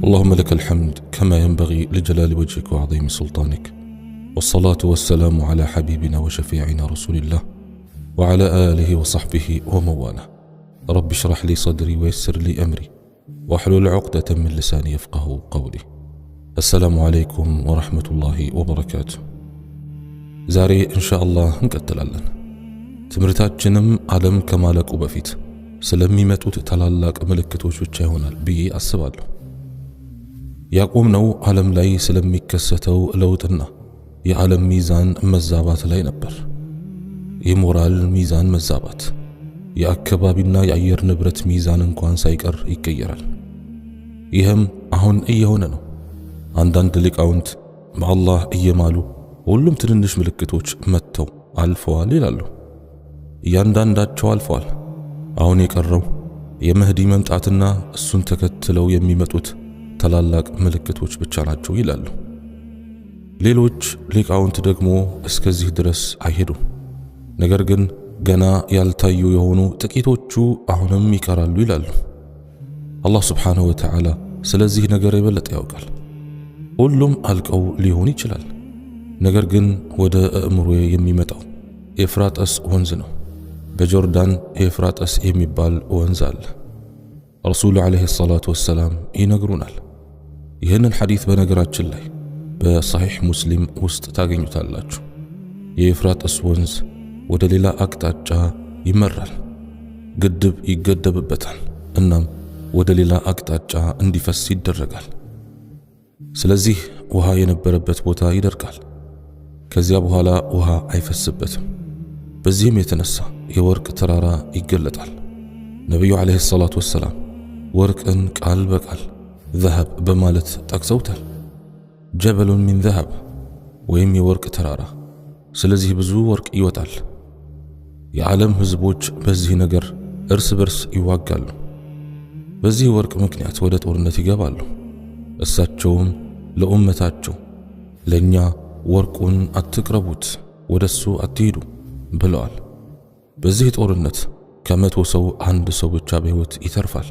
اللهم لك الحمد كما ينبغي لجلال وجهك وعظيم سلطانك، والصلاة والسلام على حبيبنا وشفيعنا رسول الله وعلى آله وصحبه ومواله. رب اشرح لي صدري ويسر لي أمري واحلل عقدة من لساني يفقه قولي. السلام عليكم ورحمة الله وبركاته. زاري إن شاء الله እንቀጥላለን። ትምህርታችንም ዓለም ከማለቁ በፊት ስለሚመጡት ታላላቅ ምልክቶች ብቻ ይሆናል ብዬ አስባለሁ። ያቆምነው ዓለም ላይ ስለሚከሰተው ለውጥና የዓለም ሚዛን መዛባት ላይ ነበር። የሞራል ሚዛን መዛባት፣ የአካባቢና የአየር ንብረት ሚዛን እንኳን ሳይቀር ይቀየራል። ይህም አሁን እየሆነ ነው። አንዳንድ ሊቃውንት በአላህ እየማሉ ሁሉም ትንንሽ ምልክቶች መጥተው አልፈዋል ይላሉ። እያንዳንዳቸው አልፈዋል። አሁን የቀረው የመህዲ መምጣትና እሱን ተከትለው የሚመጡት ታላላቅ ምልክቶች ብቻ ናቸው ይላሉ። ሌሎች ሊቃውንት ደግሞ እስከዚህ ድረስ አይሄዱም። ነገር ግን ገና ያልታዩ የሆኑ ጥቂቶቹ አሁንም ይቀራሉ ይላሉ። አላህ ስብሓንሁ ወተዓላ ስለዚህ ነገር የበለጠ ያውቃል። ሁሉም አልቀው ሊሆን ይችላል። ነገር ግን ወደ አእምሮዬ የሚመጣው ኤፍራጥስ ወንዝ ነው። በጆርዳን ኤፍራጥስ የሚባል ወንዝ አለ። ረሱሉ ዓለይሂ ሰላቱ ወሰላም ይነግሩናል። ይህንን ሐዲስ በነገራችን ላይ በሰሒሕ ሙስሊም ውስጥ ታገኙታላችሁ። የኤፍራጥስ ወንዝ ወደ ሌላ አቅጣጫ ይመራል። ግድብ ይገደብበታል። እናም ወደ ሌላ አቅጣጫ እንዲፈስ ይደረጋል። ስለዚህ ውሃ የነበረበት ቦታ ይደርቃል። ከዚያ በኋላ ውሃ አይፈስበትም። በዚህም የተነሳ የወርቅ ተራራ ይገለጣል። ነቢዩ ዓለይሂ ሰላቱ ወሰላም ወርቅን ቃል በቃል ዘሀብ በማለት ጠቅሰውታል። ጀበሉን ሚን ዘሀብ ወይም የወርቅ ተራራ። ስለዚህ ብዙ ወርቅ ይወጣል። የዓለም ህዝቦች በዚህ ነገር እርስ በርስ ይዋጋሉ። በዚህ ወርቅ ምክንያት ወደ ጦርነት ይገባሉ። እሳቸውም ለኡመታቸው ለኛ ወርቁን አትቅረቡት፣ ወደሱ አትሄዱ ብለዋል። በዚህ ጦርነት ከ100 ሰው 1 ሰው ብቻ በሕይወት ይተርፋል።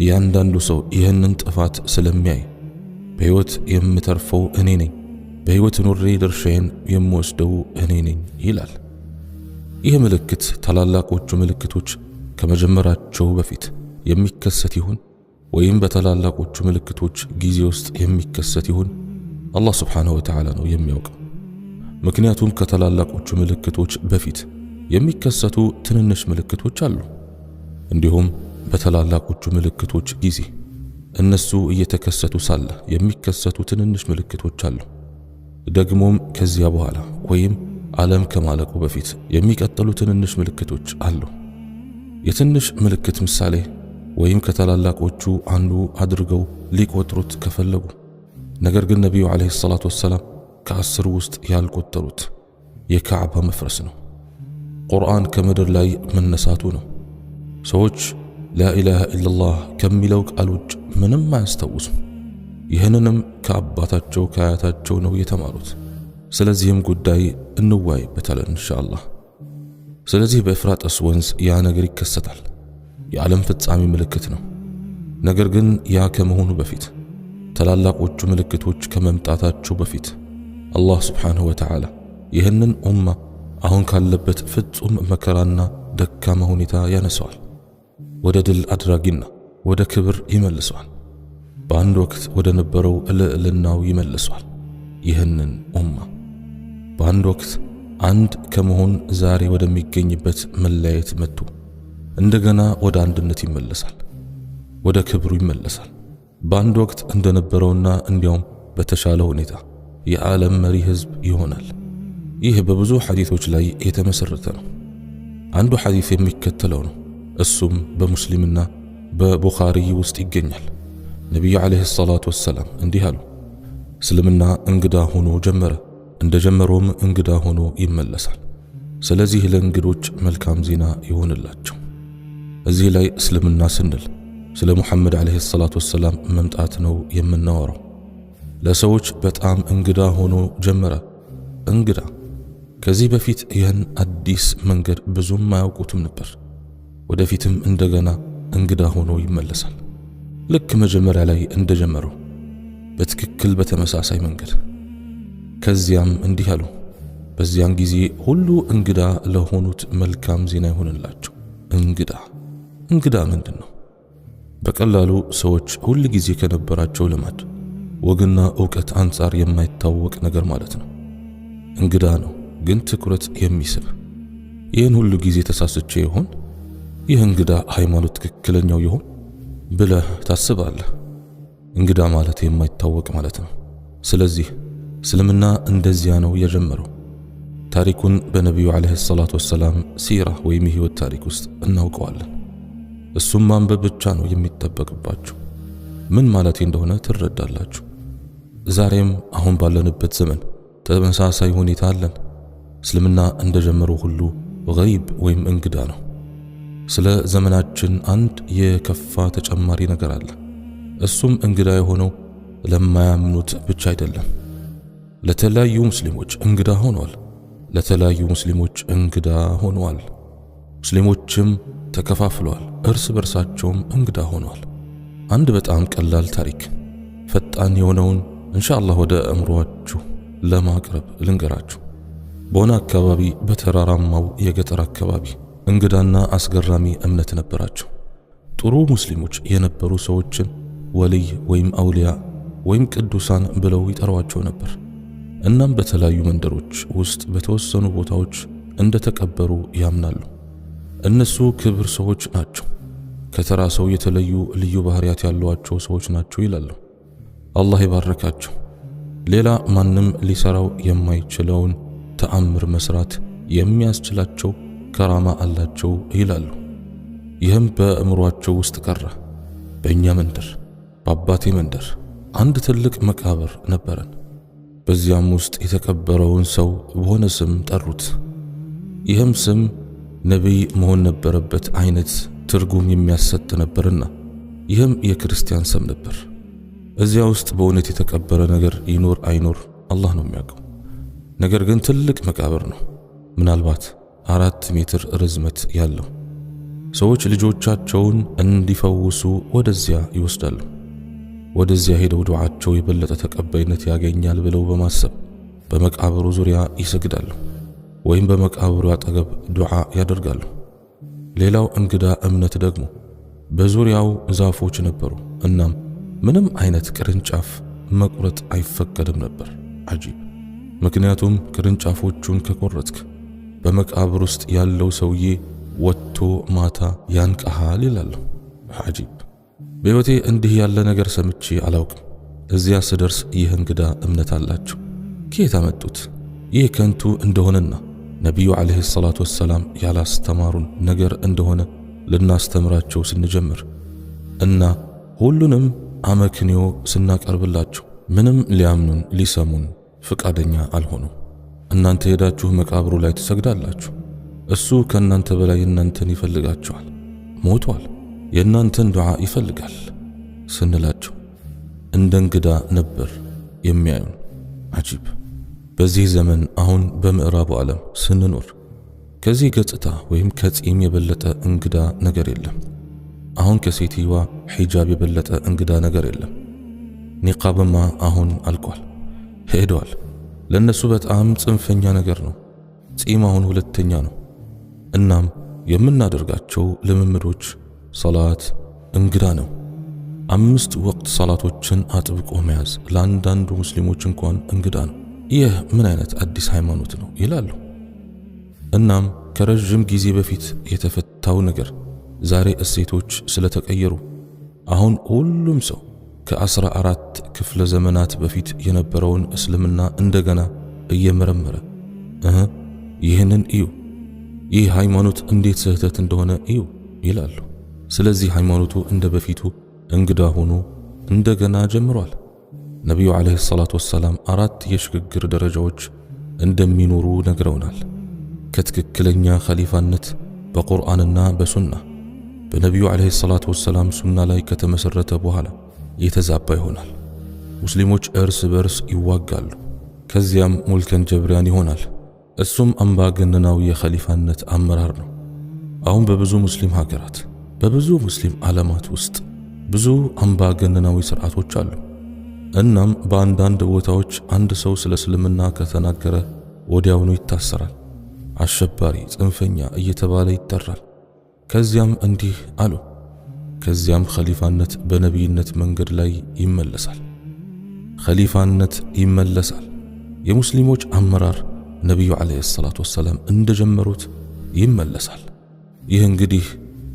እያንዳንዱ ሰው ይህንን ጥፋት ስለሚያይ በሕይወት የምተርፈው እኔ ነኝ፣ በሕይወት ኑሬ ድርሻዬን የምወስደው እኔ ነኝ ይላል። ይህ ምልክት ታላላቆቹ ምልክቶች ከመጀመራቸው በፊት የሚከሰት ይሁን ወይም በታላላቆቹ ምልክቶች ጊዜ ውስጥ የሚከሰት ይሁን አላህ ስብሓንሁ ወተዓላ ነው የሚያውቀው። ምክንያቱም ከታላላቆቹ ምልክቶች በፊት የሚከሰቱ ትንንሽ ምልክቶች አሉ። እንዲሁም በታላላቆቹ ምልክቶች ጊዜ እነሱ እየተከሰቱ ሳለ የሚከሰቱ ትንንሽ ምልክቶች አሉ። ደግሞም ከዚያ በኋላ ወይም ዓለም ከማለቁ በፊት የሚቀጥሉ ትንንሽ ምልክቶች አሉ። የትንሽ ምልክት ምሳሌ ወይም ከታላላቆቹ አንዱ አድርገው ሊቆጥሩት ከፈለጉ፣ ነገር ግን ነቢዩ ዓለይሂ ሰላቱ ወሰላም ከ10 ውስጥ ያልቆጠሩት የካዕባ መፍረስ ነው። ቁርአን ከምድር ላይ መነሳቱ ነው። ሰዎች ላኢላሃ ኢላላህ ከሚለው ቃል ውጭ ምንም አያስታውሱም። ይህንንም ከአባታቸው ከአያታቸው ነው የተማሩት። ስለዚህም ጉዳይ እንወያይበታለን ኢንሻአላህ። ስለዚህ በኤፍራጥስ ወንዝ ያ ነገር ይከሰታል። የዓለም ፍጻሜ ምልክት ነው። ነገር ግን ያ ከመሆኑ በፊት ታላላቆቹ ምልክቶች ከመምጣታቸው በፊት አላህ ስብሓንሁ ወተዓላ ይህንን ኡማ አሁን ካለበት ፍጹም መከራና ደካማ ሁኔታ ያነሰዋል። ወደ ድል አድራጊና ወደ ክብር ይመልሰዋል። በአንድ ወቅት ወደ ነበረው ልዕልናው ይመልሰዋል። ይህንን ኡማ በአንድ ወቅት አንድ ከመሆን ዛሬ ወደሚገኝበት መለያየት መጥቶ እንደገና ወደ አንድነት ይመለሳል። ወደ ክብሩ ይመለሳል። በአንድ ወቅት እንደነበረውና እንዲያውም በተሻለ ሁኔታ የዓለም መሪ ህዝብ ይሆናል። ይህ በብዙ ሐዲሶች ላይ የተመሰረተ ነው። አንዱ ሐዲስ የሚከተለው ነው። እሱም በሙስሊምና በቡኻሪ ውስጥ ይገኛል። ነቢዩ ዓለይሂ ሰላቱ ወሰላም እንዲህ አሉ። እስልምና እንግዳ ሆኖ ጀመረ፣ እንደጀመረውም እንግዳ ሆኖ ይመለሳል። ስለዚህ ለእንግዶች መልካም ዜና ይሆንላቸው። እዚህ ላይ እስልምና ስንል ስለ ሙሐመድ ዓለይሂ ሰላቱ ወሰላም መምጣት ነው የምናወራው። ለሰዎች በጣም እንግዳ ሆኖ ጀመረ። እንግዳ ከዚህ በፊት ይህን አዲስ መንገድ ብዙም አያውቁትም ነበር። ወደፊትም እንደገና እንግዳ ሆኖ ይመለሳል። ልክ መጀመሪያ ላይ እንደጀመሩ በትክክል በተመሳሳይ መንገድ። ከዚያም እንዲህ አሉ፣ በዚያን ጊዜ ሁሉ እንግዳ ለሆኑት መልካም ዜና ይሆንላቸው። እንግዳ ምንድን ነው? በቀላሉ ሰዎች ሁል ጊዜ ከነበራቸው ልማድ፣ ወግና ዕውቀት አንጻር የማይታወቅ ነገር ማለት ነው። እንግዳ ነው ግን ትኩረት የሚስብ። ይህን ሁሉ ጊዜ ተሳስቼ ይሆን? ይህ እንግዳ ሃይማኖት ትክክለኛው ይሆን ብለህ ታስባለህ። እንግዳ ማለት የማይታወቅ ማለት ነው። ስለዚህ እስልምና እንደዚያ ነው የጀመረው። ታሪኩን በነቢዩ ዓለይሂ ሰላቱ ወሰላም ሲራ ወይም የህይወት ታሪክ ውስጥ እናውቀዋለን። እሱም ማንበብ ብቻ ነው የሚጠበቅባችሁ። ምን ማለት እንደሆነ ትረዳላችሁ። ዛሬም አሁን ባለንበት ዘመን ተመሳሳይ ሁኔታ አለን። እስልምና እንደጀመረው ሁሉ ገይብ ወይም እንግዳ ነው። ስለ ዘመናችን አንድ የከፋ ተጨማሪ ነገር አለ። እሱም እንግዳ የሆነው ለማያምኑት ብቻ አይደለም። ለተለያዩ ሙስሊሞች እንግዳ ሆኗል። ሙስሊሞችም ተከፋፍለዋል። እርስ በርሳቸውም እንግዳ ሆኗል። አንድ በጣም ቀላል ታሪክ ፈጣን የሆነውን ኢንሻአላህ ወደ አእምሮአችሁ ለማቅረብ ልንገራችሁ። በሆነ አካባቢ በተራራማው የገጠር አካባቢ እንግዳና አስገራሚ እምነት ነበራቸው። ጥሩ ሙስሊሞች የነበሩ ሰዎችን ወልይ ወይም አውሊያ ወይም ቅዱሳን ብለው ይጠሯቸው ነበር። እናም በተለያዩ መንደሮች ውስጥ በተወሰኑ ቦታዎች እንደተቀበሩ ያምናሉ። እነሱ ክብር ሰዎች ናቸው፣ ከተራ ሰው የተለዩ ልዩ ባህሪያት ያሏቸው ሰዎች ናቸው ይላሉ። አላህ ይባረካቸው። ሌላ ማንም ሊሰራው የማይችለውን ተአምር መስራት የሚያስችላቸው ከራማ አላቸው ይላሉ። ይህም በእምሯቸው ውስጥ ቀረ። በእኛ መንደር፣ በአባቴ መንደር አንድ ትልቅ መቃብር ነበረን። በዚያም ውስጥ የተቀበረውን ሰው በሆነ ስም ጠሩት። ይህም ስም ነቢይ መሆን ነበረበት አይነት ትርጉም የሚያሰጥ ነበርና ይህም የክርስቲያን ስም ነበር። እዚያ ውስጥ በእውነት የተቀበረ ነገር ይኖር አይኖር አላህ ነው የሚያውቀው። ነገር ግን ትልቅ መቃብር ነው፣ ምናልባት 4 ሜትር ርዝመት ያለው። ሰዎች ልጆቻቸውን እንዲፈውሱ ወደዚያ ይወስዳሉ። ወደዚያ ሄደው ዱዓቸው የበለጠ ተቀባይነት ያገኛል ብለው በማሰብ በመቃብሩ ዙሪያ ይሰግዳሉ ወይም በመቃብሩ አጠገብ ዱዓ ያደርጋሉ። ሌላው እንግዳ እምነት ደግሞ በዙሪያው ዛፎች ነበሩ። እናም ምንም አይነት ቅርንጫፍ መቁረጥ አይፈቀድም ነበር። አጂብ! ምክንያቱም ቅርንጫፎቹን ከቆረጥክ በመቃብር ውስጥ ያለው ሰውዬ ወጥቶ ማታ ያንቀሃል ይላሉ። አጂብ! በሕይወቴ እንዲህ ያለ ነገር ሰምቼ አላውቅም። እዚያ ስደርስ ይህ እንግዳ እምነት አላቸው። ከየት አመጡት? ይህ ከንቱ እንደሆነና ነቢዩ ዓለይሂ ሰላቱ ወሰላም ያላስተማሩን ነገር እንደሆነ ልናስተምራቸው ስንጀምር እና ሁሉንም አመክንዮ ስናቀርብላቸው ምንም ሊያምኑን ሊሰሙን ፍቃደኛ አልሆኑም። እናንተ ሄዳችሁ መቃብሩ ላይ ትሰግዳላችሁ፣ እሱ ከእናንተ በላይ እናንተን ይፈልጋችኋል፣ ሞቷል፣ የእናንተን ዱዓ ይፈልጋል ስንላቸው እንደ እንግዳ ነበር የሚያዩን። አጂብ! በዚህ ዘመን አሁን በምዕራቡ ዓለም ስንኖር ከዚህ ገጽታ ወይም ከጺም የበለጠ እንግዳ ነገር የለም። አሁን ከሴትዋ ሒጃብ የበለጠ እንግዳ ነገር የለም። ኒቃብማ አሁን አልቋል፣ ሄዷል። ለነሱ በጣም ጽንፈኛ ነገር ነው። ጺም አሁን ሁለተኛ ነው። እናም የምናደርጋቸው ልምምዶች ሰላት እንግዳ ነው። 5 ወቅት ሰላቶችን አጥብቆ መያዝ ለአንዳንዱ ሙስሊሞች እንኳን እንግዳ ነው። ይህ ምን አይነት አዲስ ሃይማኖት ነው ይላሉ። እናም ከረጅም ጊዜ በፊት የተፈታው ነገር ዛሬ እሴቶች ስለተቀየሩ አሁን ሁሉም ሰው ከ14 ክፍለ ዘመናት በፊት የነበረውን እስልምና እንደገና እየመረመረ ይህንን እዩ፣ ይህ ሃይማኖት እንዴት ስህተት እንደሆነ እዩ ይላሉ። ስለዚህ ሃይማኖቱ እንደ በፊቱ እንግዳ ሆኖ እንደገና ጀምሯል። ነቢዩ ዓለይሂ ሰላቱ ወሰላም 4 የሽግግር ደረጃዎች እንደሚኖሩ ነግረውናል። ከትክክለኛ ኸሊፋነት በቁርአንና በሱና በነቢዩ ዓለይሂ ሰላቱ ወሰላም ሱና ላይ ከተመሰረተ በኋላ የተዛባ ይሆናል። ሙስሊሞች እርስ በርስ ይዋጋሉ። ከዚያም ሙልከን ጀብሪያን ይሆናል። እሱም አምባገነናዊ የኸሊፋነት አመራር ነው። አሁን በብዙ ሙስሊም ሀገራት፣ በብዙ ሙስሊም ዓለማት ውስጥ ብዙ አምባገነናዊ ስርዓቶች አሉ። እናም በአንዳንድ ቦታዎች አንድ ሰው ስለ እስልምና ከተናገረ ወዲያውኑ ይታሰራል፣ አሸባሪ፣ ጽንፈኛ እየተባለ ይጠራል። ከዚያም እንዲህ አሉ። ከዚያም ኸሊፋነት በነቢይነት መንገድ ላይ ይመለሳል። ኸሊፋነት ይመለሳል። የሙስሊሞች አመራር ነቢዩ ዓለይሂ ሰላቱ ወሰላም እንደጀመሩት ይመለሳል። ይህ እንግዲህ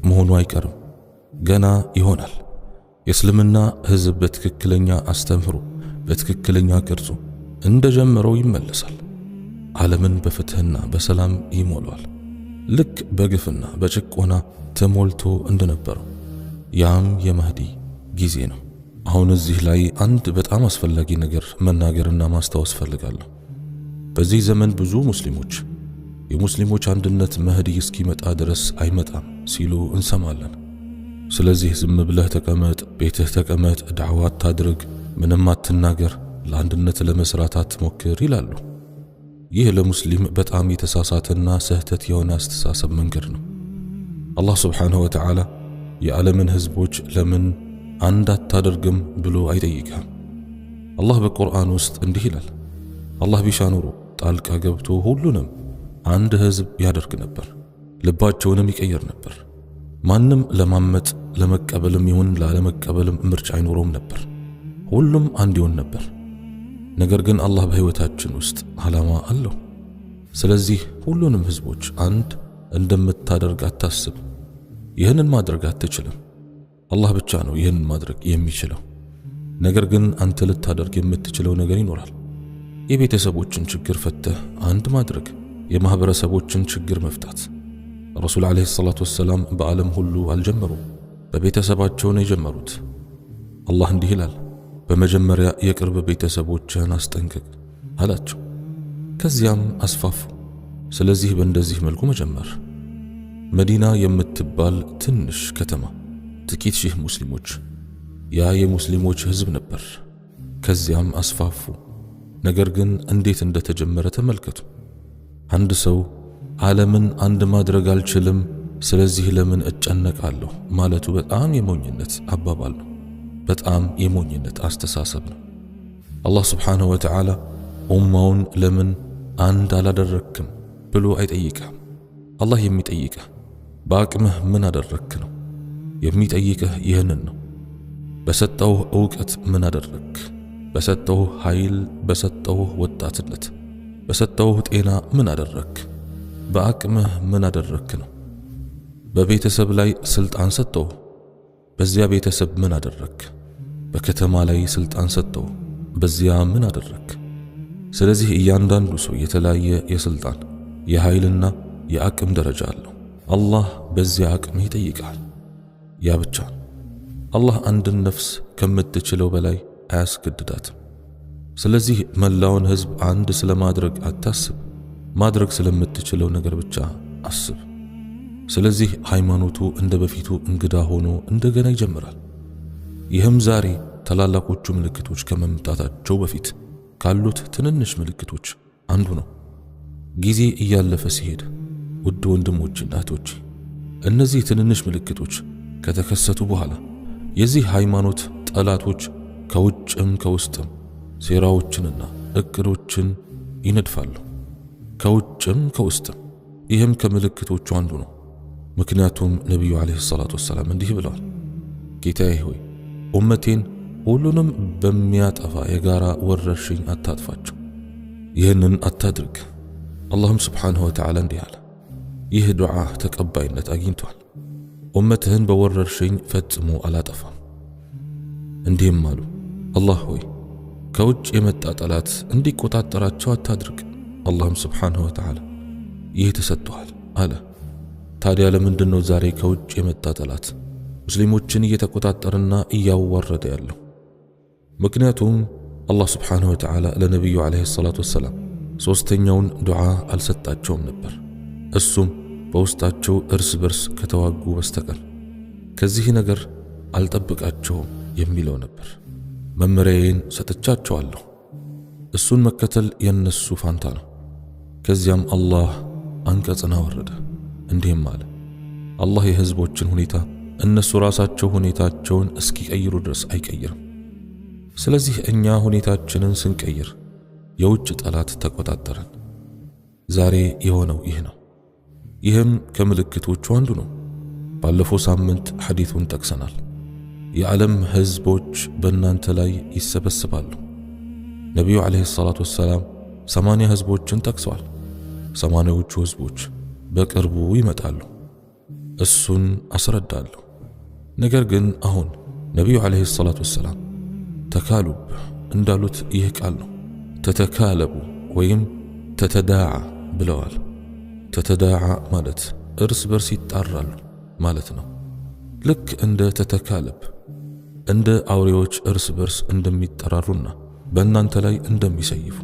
መሆኑ አይቀርም፣ ገና ይሆናል። የእስልምና ሕዝብ በትክክለኛ አስተምህሮ በትክክለኛ ቅርጹ እንደጀመረው ይመለሳል። ዓለምን በፍትህና በሰላም ይሞላዋል፣ ልክ በግፍና በጭቆና ተሞልቶ እንደነበረው። ያም የመህዲ ጊዜ ነው። አሁን እዚህ ላይ አንድ በጣም አስፈላጊ ነገር መናገርና ማስታወስ ፈልጋለሁ። በዚህ ዘመን ብዙ ሙስሊሞች የሙስሊሞች አንድነት መህዲ እስኪመጣ ድረስ አይመጣም ሲሉ እንሰማለን። ስለዚህ ዝም ብለህ ተቀመጥ፣ ቤትህ ተቀመጥ፣ ዳዕዋ አታድርግ፣ ምንም አትናገር፣ ለአንድነት ለመስራት አትሞክር ይላሉ። ይህ ለሙስሊም በጣም የተሳሳተና ስህተት የሆነ አስተሳሰብ መንገድ ነው። አላህ ስብሓንሁ ወተዓላ የዓለምን ህዝቦች ለምን አንድ አታደርግም ብሎ አይጠይቅህም። አላህ በቁርአን ውስጥ እንዲህ ይላል፣ አላህ ቢሻ ኑሮ ጣልቃ ገብቶ ሁሉንም አንድ ህዝብ ያደርግ ነበር፣ ልባቸውንም ይቀየር ነበር። ማንም ለማመጥ ለመቀበልም ይሁን ላለመቀበልም ምርጫ አይኖረውም ነበር፣ ሁሉም አንድ ይሆን ነበር። ነገር ግን አላህ በህይወታችን ውስጥ ዓላማ አለው። ስለዚህ ሁሉንም ህዝቦች አንድ እንደምታደርግ አታስብ። ይህንን ማድረግ አትችልም። አላህ ብቻ ነው ይህንን ማድረግ የሚችለው። ነገር ግን አንተ ልታደርግ የምትችለው ነገር ይኖራል። የቤተሰቦችን ችግር ፈተህ አንድ ማድረግ፣ የማህበረሰቦችን ችግር መፍታት። ረሱል ዓለይሂ ሰላቱ ወሰላም በዓለም ሁሉ አልጀመሩም፣ በቤተሰባቸው ነው የጀመሩት። አላህ እንዲህ ይላል፣ በመጀመሪያ የቅርብ ቤተሰቦችህን አስጠንቅቅ አላቸው። ከዚያም አስፋፉ። ስለዚህ በእንደዚህ መልኩ መጀመር። መዲና የምትባል ትንሽ ከተማ፣ ጥቂት ሺህ ሙስሊሞች፣ ያ የሙስሊሞች ህዝብ ነበር። ከዚያም አስፋፉ። ነገር ግን እንዴት እንደተጀመረ ተመልከቱ። አንድ ሰው ዓለምን አንድ ማድረግ አልችልም፣ ስለዚህ ለምን እጨነቃለሁ ማለቱ በጣም የሞኝነት አባባል ነው። በጣም የሞኝነት አስተሳሰብ ነው። አላህ ስብሓንሁ ወተዓላ ኡማውን ለምን አንድ አላደረክም ብሎ አይጠይቅህም። አላህ የሚጠይቅህ በአቅምህ ምን አደረክ ነው። የሚጠይቅህ ይህንን ነው። በሰጠውህ ዕውቀት ምን አደረክ? በሰጠውህ ኃይል፣ በሰጠውህ ወጣትነት፣ በሰጠውህ ጤና ምን አደረክ? በአቅምህ ምን አደረክ ነው። በቤተሰብ ላይ ስልጣን ሰጠው፣ በዚያ ቤተሰብ ምን አደረክ? በከተማ ላይ ስልጣን ሰጠው፣ በዚያ ምን አደረክ? ስለዚህ እያንዳንዱ ሰው የተለያየ የስልጣን የኃይልና የአቅም ደረጃ አለው። አላህ በዚያ አቅም ይጠይቃል። ያ ብቻ ነው። አላህ አንድን ነፍስ ከምትችለው በላይ አያስገድዳትም። ስለዚህ መላውን ህዝብ አንድ ስለማድረግ አታስብ፣ ማድረግ ስለምትችለው ነገር ብቻ አስብ። ስለዚህ ሃይማኖቱ እንደ በፊቱ እንግዳ ሆኖ እንደገና ይጀምራል። ይህም ዛሬ ታላላቆቹ ምልክቶች ከመምጣታቸው በፊት ካሉት ትንንሽ ምልክቶች አንዱ ነው። ጊዜ እያለፈ ሲሄድ ውድ ወንድሞችና እህቶች፣ እነዚህ ትንንሽ ምልክቶች ከተከሰቱ በኋላ የዚህ ሃይማኖት ጠላቶች ከውጭም ከውስጥም ሴራዎችንና እቅዶችን ይነድፋሉ። ከውጭም ከውስጥም። ይህም ከምልክቶቹ አንዱ ነው። ምክንያቱም ነቢዩ ዓለይሂ ሰላቱ ወሰላም እንዲህ ብለዋል፣ ጌታዬ ሆይ ኡመቴን ሁሉንም በሚያጠፋ የጋራ ወረርሽኝ አታጥፋቸው፣ ይህንን አታድርግ። አላህም ስብሓንሁ ወተዓላ እንዲህ አለ፣ ይህ ዱዓ ተቀባይነት አግኝቷል፣ ኡመትህን በወረርሽኝ ፈጽሞ አላጠፋም። እንዲህም አሉ፣ አላህ ሆይ ከውጭ የመጣ ጠላት እንዲቆጣጠራቸው አታድርግ። አላህም ስብሓንሁ ወተዓላ ይህ ተሰጥቷል አለ። ታዲያ ለምንድነው ዛሬ ከውጭ የመጣ ጠላት ሙስሊሞችን እየተቆጣጠረና እያዋረደ ያለው? ምክንያቱም አላህ ስብሓንሁ ወተዓላ ለነቢዩ ዓለይሂ ሰላቱ ወሰላም ሶስተኛውን ዱዓ አልሰጣቸውም ነበር። እሱም በውስጣቸው እርስ በርስ ከተዋጉ በስተቀር ከዚህ ነገር አልጠብቃቸውም የሚለው ነበር። መመሪያዬን ሰጥቻቸዋለሁ፣ እሱን መከተል የነሱ ፋንታ ነው። ከዚያም አላህ አንቀጽን አወረደ፣ እንዲህም አለ፣ አላህ የህዝቦችን ሁኔታ እነሱ ራሳቸው ሁኔታቸውን እስኪቀይሩ ድረስ አይቀይርም። ስለዚህ እኛ ሁኔታችንን ስንቀይር የውጭ ጠላት ተቆጣጠረን። ዛሬ የሆነው ይህ ነው። ይህም ከምልክቶቹ አንዱ ነው። ባለፈው ሳምንት ሐዲቱን ጠቅሰናል። የዓለም ህዝቦች በእናንተ ላይ ይሰበስባሉ። ነቢዩ ዓለይሂ ሰላቱ ወሰላም 80 ህዝቦችን ጠቅሰዋል። 80ዎቹ ህዝቦች በቅርቡ ይመጣሉ። እሱን አስረዳለሁ። ነገር ግን አሁን ነቢዩ ዓለይሂ ሰላቱ ወሰላም ተካሉብ እንዳሉት ይህ ቃል ነው። ተተካለቡ ወይም ተተዳዓ ብለዋል። ተተዳዓ ማለት እርስ በርስ ይጣራሉ ማለት ነው። ልክ እንደ ተተካለብ እንደ አውሬዎች እርስ በርስ እንደሚጠራሩና በእናንተ ላይ እንደሚሰይፉ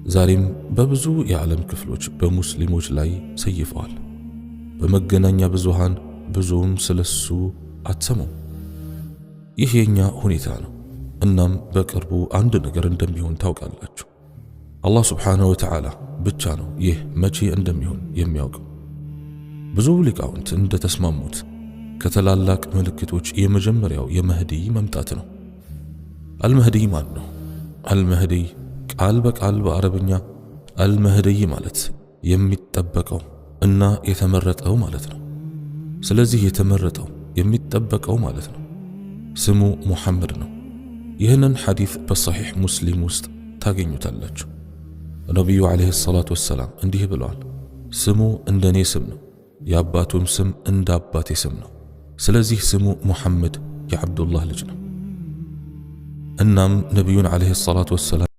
ዛሬም በብዙ የዓለም ክፍሎች በሙስሊሞች ላይ ሰይፈዋል። በመገናኛ ብዙሃን ብዙም ስለሱ አትሰሙም። ይህ የኛ ሁኔታ ነው። እናም በቅርቡ አንድ ነገር እንደሚሆን ታውቃላችሁ። አላህ ሱብሓነሁ ወተዓላ ብቻ ነው ይህ መቼ እንደሚሆን የሚያውቀው። ብዙ ሊቃውንት እንደተስማሙት ከተላላቅ ምልክቶች የመጀመሪያው የመህዲ መምጣት ነው። አልመህዲ ማን ነው? አልመህዲ ቃል በቃል በአረብኛ አልመህዲ ማለት የሚጠበቀው እና የተመረጠው ማለት ነው። ስለዚህ የተመረጠው የሚጠበቀው ማለት ነው። ስሙ ሙሐመድ ነው። ይህንን ሐዲስ በሰሒሕ ሙስሊም ውስጥ ታገኙታላችሁ። ነቢዩ ዓለይሂ ሰላቱ ወሰላም እንዲህ ብለዋል፣ ስሙ እንደኔ ስም ነው፣ የአባቱም ስም እንደ አባቴ ስም ነው። ስለዚህ ስሙ ሙሐመድ የዓብዱላህ ልጅ ነው። እናም ነቢዩን ዓለይሂ ሰላቱ ወሰላም